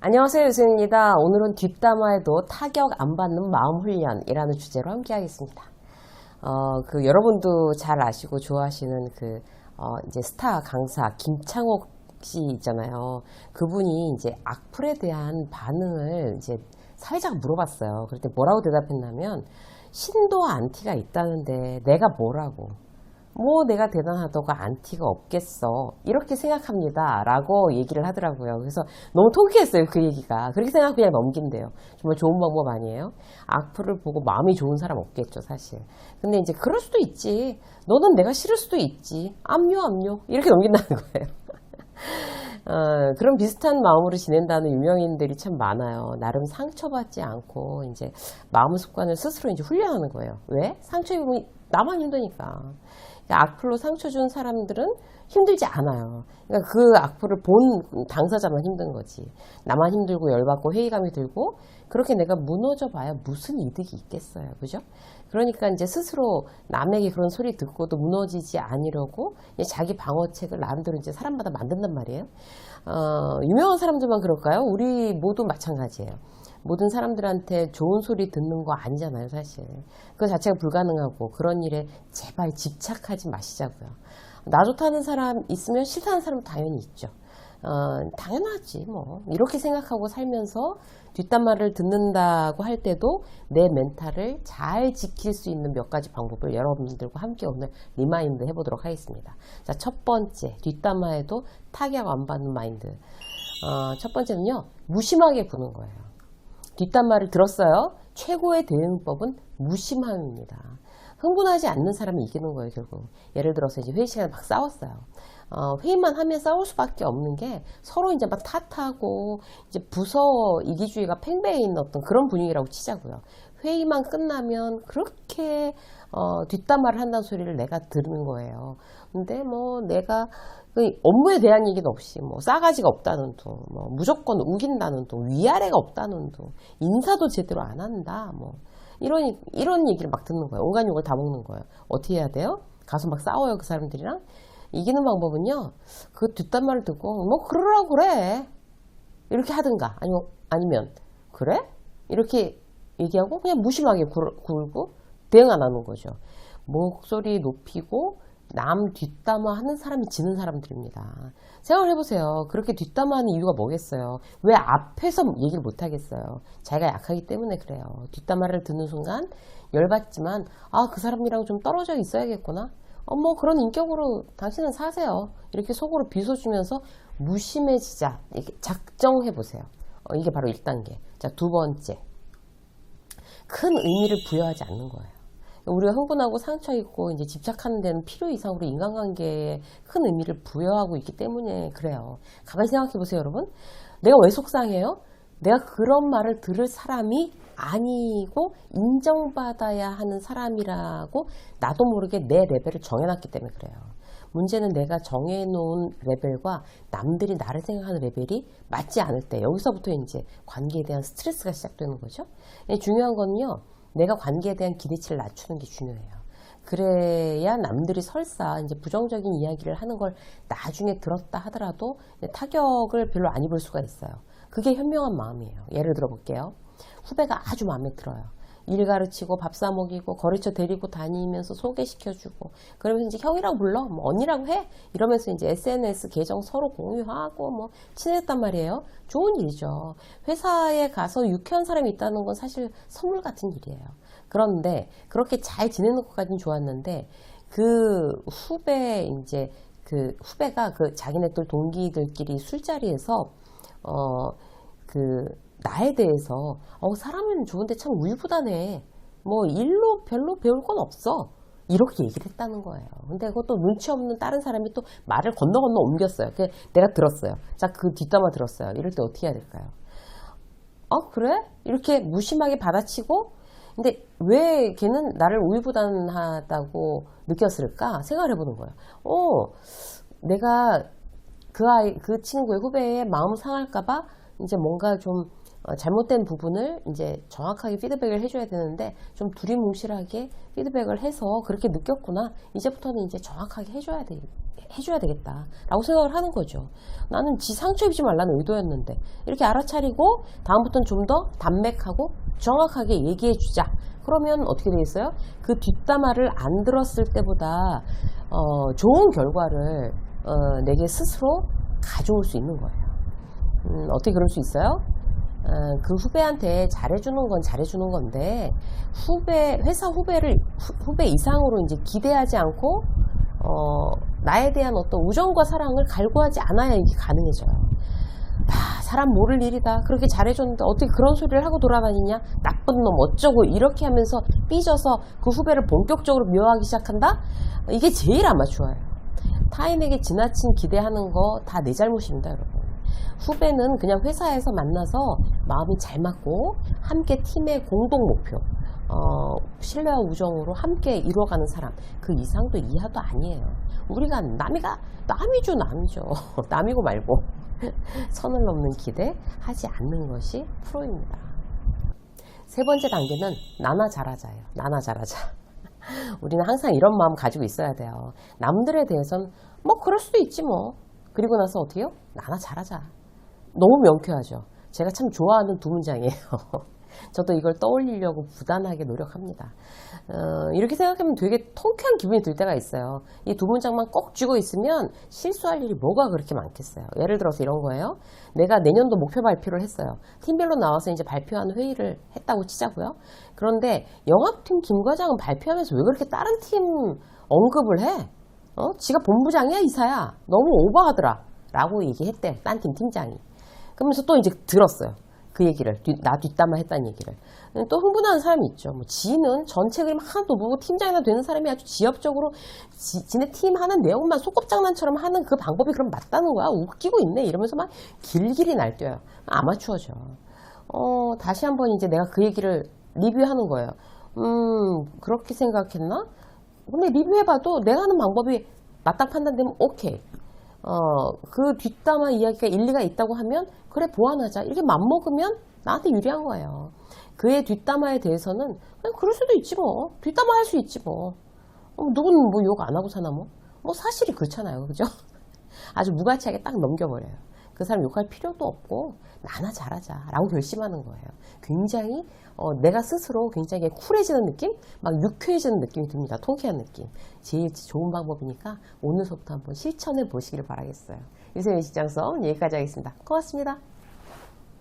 안녕하세요, 유수입니다. 오늘은 뒷담화에도 타격 안 받는 마음 훈련이라는 주제로 함께 하겠습니다. 여러분도 잘 아시고 좋아하시는 이제 스타 강사 김창옥 씨 있잖아요. 그분이 이제 악플에 대한 반응을 이제 사회자가 물어봤어요. 그럴 때 뭐라고 대답했냐면, 신도 안티가 있다는데 내가 뭐라고. 뭐 내가 대단하다고 안티가 없겠어 이렇게 생각합니다 라고 얘기를 하더라고요. 그래서 너무 통쾌했어요. 그 얘기가. 그렇게 생각하고 그냥 넘긴대요. 정말 좋은 방법 아니에요? 악플을 보고 마음이 좋은 사람 없겠죠, 사실. 근데 이제 그럴 수도 있지, 너는 내가 싫을 수도 있지, 압류 이렇게 넘긴다는 거예요. 그런 비슷한 마음으로 지낸다는 유명인들이 참 많아요. 나름 상처받지 않고 이제 마음 습관을 스스로 이제 훈련하는 거예요. 왜? 상처 입으면 나만 힘드니까. 악플로 상처 준 사람들은 힘들지 않아요. 그러니까 그 악플을 본 당사자만 힘든 거지. 나만 힘들고 열받고 회의감이 들고, 그렇게 내가 무너져 봐야 무슨 이득이 있겠어요. 그죠? 그러니까 이제 스스로 남에게 그런 소리 듣고도 무너지지 않으려고 자기 방어책을 나름대로 이제 사람마다 만든단 말이에요. 유명한 사람들만 그럴까요? 우리 모두 마찬가지예요. 모든 사람들한테 좋은 소리 듣는 거 아니잖아요, 사실. 그 자체가 불가능하고, 그런 일에 제발 집착하지 마시자고요. 나 좋다는 사람 있으면 싫다는 사람 당연히 있죠. 당연하지 뭐 이렇게 생각하고 살면서 뒷담화를 듣는다고 할 때도 내 멘탈을 잘 지킬 수 있는 몇 가지 방법을 여러분들과 함께 오늘 리마인드 해보도록 하겠습니다. 자, 첫 번째, 뒷담화에도 타격 안 받는 마인드. 첫 번째는요, 무심하게 구는 거예요. 뒷담화를 들었어요. 최고의 대응법은 무심함입니다. 흥분하지 않는 사람이 이기는 거예요, 결국. 예를 들어서 이제 회의 시간에 막 싸웠어요. 회의만 하면 싸울 수밖에 없는 게, 서로 이제 막 탓하고 이제 부서 이기주의가 팽배해 있는 어떤 그런 분위기라고 치자고요. 회의만 끝나면 그렇게 뒷담화를 한다는 소리를 내가 들은 거예요. 근데 뭐 내가 업무에 대한 얘기는 없이 뭐 싸가지가 없다는 둥, 뭐 무조건 우긴다는 둥, 위아래가 없다는 둥, 인사도 제대로 안 한다, 뭐 이런 얘기를 막 듣는 거예요. 온갖 욕을 다 먹는 거예요. 어떻게 해야 돼요? 가서 막 싸워요, 그 사람들이랑. 이기는 방법은요, 그 뒷담화를 듣고 뭐 그러라고 그래 이렇게 하든가, 아니면 그래? 이렇게 얘기하고 그냥 무심하게 굴고 대응 안 하는 거죠. 목소리 높이고 남 뒷담화 하는 사람이 지는 사람들입니다. 생각을 해보세요. 그렇게 뒷담화하는 이유가 뭐겠어요? 왜 앞에서 얘기를 못 하겠어요? 자기가 약하기 때문에 그래요. 뒷담화를 듣는 순간 열받지만, 그 사람이랑 좀 떨어져 있어야겠구나. 뭐 그런 인격으로 당신은 사세요. 이렇게 속으로 비춰주면서 무심해지자. 이렇게 작정해보세요. 이게 바로 1단계. 자, 두 번째. 큰 의미를 부여하지 않는 거예요. 우리가 흥분하고 상처 있고 이제 집착하는 데는 필요 이상으로 인간관계에 큰 의미를 부여하고 있기 때문에 그래요. 가만히 생각해 보세요, 여러분. 내가 왜 속상해요? 내가 그런 말을 들을 사람이 아니고 인정받아야 하는 사람이라고 나도 모르게 내 레벨을 정해놨기 때문에 그래요. 문제는 내가 정해놓은 레벨과 남들이 나를 생각하는 레벨이 맞지 않을 때, 여기서부터 이제 관계에 대한 스트레스가 시작되는 거죠. 중요한 거는요, 내가 관계에 대한 기대치를 낮추는 게 중요해요. 그래야 남들이 설사 이제 부정적인 이야기를 하는 걸 나중에 들었다 하더라도 타격을 별로 안 입을 수가 있어요. 그게 현명한 마음이에요. 예를 들어 볼게요. 후배가 아주 마음에 들어요. 일 가르치고 밥 사 먹이고 거래처 데리고 다니면서 소개시켜주고, 그러면서 이제 형이라고 불러, 뭐 언니라고 해, 이러면서 이제 SNS 계정 서로 공유하고 뭐 친해졌단 말이에요. 좋은 일이죠. 회사에 가서 유쾌한 사람이 있다는 건 사실 선물 같은 일이에요. 그런데 그렇게 잘 지내는 것까지는 좋았는데, 그 후배 이제 그 후배가 그 자기네들 동기들끼리 술자리에서 나에 대해서 사람은 좋은데 참 우유부단해, 뭐 일로 별로 배울 건 없어, 이렇게 얘기를 했다는 거예요. 근데 그것도 눈치 없는 다른 사람이 또 말을 건너 옮겼어요. 내가 들었어요. 자, 그 뒷담화 들었어요. 이럴 때 어떻게 해야 될까요? 그래? 이렇게 무심하게 받아치고, 근데 왜 걔는 나를 우유부단하다고 느꼈을까 생각을 해보는 거예요. 내가 그 친구의 후배의 마음 상할까봐 이제 뭔가 좀 잘못된 부분을 이제 정확하게 피드백을 해줘야 되는데 좀 두리뭉실하게 피드백을 해서 그렇게 느꼈구나. 이제부터는 이제 정확하게 해줘야 되겠다. 라고 생각을 하는 거죠. 나는 지 상처 입지 말라는 의도였는데 이렇게 알아차리고 다음부터는 좀 더 담백하고 정확하게 얘기해 주자. 그러면 어떻게 되겠어요? 그 뒷담화를 안 들었을 때보다 좋은 결과를 내게 스스로 가져올 수 있는 거예요. 어떻게 그럴 수 있어요? 그 후배한테 잘해주는 건 잘해주는 건데 회사 후배 이상으로 이제 기대하지 않고 나에 대한 어떤 우정과 사랑을 갈구하지 않아야 이게 가능해져요. 사람 모를 일이다. 그렇게 잘해줬는데 어떻게 그런 소리를 하고 돌아다니냐? 나쁜 놈 어쩌고 이렇게 하면서 삐져서 그 후배를 본격적으로 미워하기 시작한다? 이게 제일 아마추어예요. 타인에게 지나친 기대하는 거 다 내 잘못입니다, 여러분. 후배는 그냥 회사에서 만나서 마음이 잘 맞고 함께 팀의 공동 목표, 신뢰와 우정으로 함께 이루어가는 사람, 그 이상도 이하도 아니에요. 우리가 남이죠. 남이고 말고 선을 넘는 기대 하지 않는 것이 프로입니다. 세 번째 단계는 나나 잘하자예요. 나나 잘하자. 우리는 항상 이런 마음 가지고 있어야 돼요. 남들에 대해서는 뭐 그럴 수도 있지 뭐. 그리고 나서 어떻게 해요? 나나 잘하자. 너무 명쾌하죠. 제가 참 좋아하는 두 문장이에요. 저도 이걸 떠올리려고 부단하게 노력합니다. 이렇게 생각하면 되게 통쾌한 기분이 들 때가 있어요. 이 두 문장만 꼭 쥐고 있으면 실수할 일이 뭐가 그렇게 많겠어요. 예를 들어서 이런 거예요. 내가 내년도 목표 발표를 했어요. 팀별로 나와서 이제 발표하는 회의를 했다고 치자고요. 그런데 영업팀 김 과장은 발표하면서 왜 그렇게 다른 팀 언급을 해? 지가 본부장이야 이사야. 너무 오버하더라. 라고 얘기했대. 딴 팀 팀장이. 그러면서 또 이제 들었어요. 그 얘기를. 나 뒷담화 했다는 얘기를. 또 흥분하는 사람이 있죠. 뭐 지는 전체 그림 하나도 모르고 팀장이나 되는 사람이 아주 지엽적으로 지네 팀 하는 내용만 소꿉장난처럼 하는 그 방법이 그럼 맞다는 거야? 웃기고 있네? 이러면서 막 길길이 날뛰어요. 아마추어죠. 다시 한번 이제 내가 그 얘기를 리뷰하는 거예요. 그렇게 생각했나? 근데 리뷰해봐도 내가 하는 방법이 맞다 판단되면 오케이. 그 뒷담화 이야기가 일리가 있다고 하면 그래 보완하자 이렇게 맘먹으면 나한테 유리한 거예요. 그의 뒷담화에 대해서는 그냥 그럴 수도 있지 뭐. 뒷담화 할 수 있지 뭐. 누구는 뭐 욕 안 하고 사나 뭐. 뭐 사실이 그렇잖아요. 그죠? 아주 무가치하게 딱 넘겨버려요. 그 사람 욕할 필요도 없고 나나 잘하자 라고 결심하는 거예요. 굉장히 내가 스스로 굉장히 쿨해지는 느낌? 막 유쾌해지는 느낌이 듭니다. 통쾌한 느낌. 제일 좋은 방법이니까 오늘부터 한번 실천해 보시길 바라겠어요. 유세민 직장성 여기까지 하겠습니다. 고맙습니다.